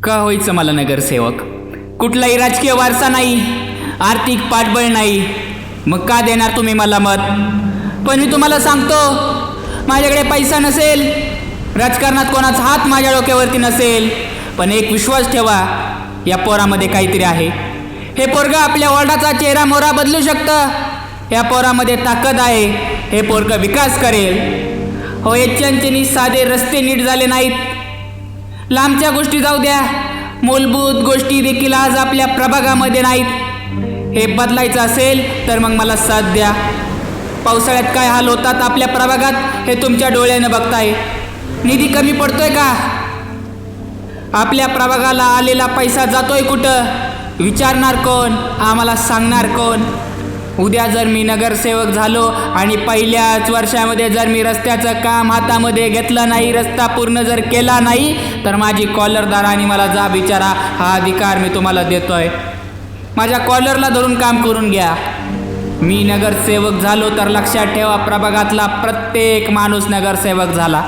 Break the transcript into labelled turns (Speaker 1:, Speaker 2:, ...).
Speaker 1: का व्हायचं मला नगरसेवक? कुठलाही राजकीय वारसा नाही, आर्थिक पाठबळ नाही, मग का देणार तुम्ही मला मत? पण मी तुम्हाला सांगतो, माझ्याकडे पैसा नसेल, राजकारणात कोणाचा हात माझ्या डोक्यावरती नसेल, पण एक विश्वास ठेवा, या पोरामध्ये काहीतरी आहे. हे पोरगं आपल्या वॉर्डाचा चेहरा मोहरा बदलू शकतं. या पोरामध्ये ताकद आहे. हे पोरगं विकास करेल. हो, याच्यानी साधे रस्ते नीट झाले नाहीत, लांबच्या गोष्टी जाऊ द्या, मूलभूत गोष्टी देखील आज आपल्या प्रभागामध्ये नाहीत. हे बदलायचं असेल तर मग मला साथ द्या. पावसाळ्यात काय हाल होतात आपल्या प्रभागात हे तुमच्या डोळ्याने बघताय. निधी कमी पडतोय का? आपल्या प्रभागाला आलेला पैसा जातोय कुठं? विचारणार कोण? आम्हाला सांगणार कोण? उद्या जर मी नगरसेवक झालो आणि पहिल्याच वर्षामध्ये जर मी रस्त्याचं काम हातामध्ये घेतलं नाही, रस्ता पूर्ण जर केला नाही, तर माझी कॉलरदारांनी मला जाब विचारा, हा अधिकार मी तुम्हाला देतोय. माझ्या कॉलरला धरून काम करून घ्या. मी नगरसेवक झालो तर लक्षात ठेवा, प्रभागातला प्रत्येक माणूस नगरसेवक झाला.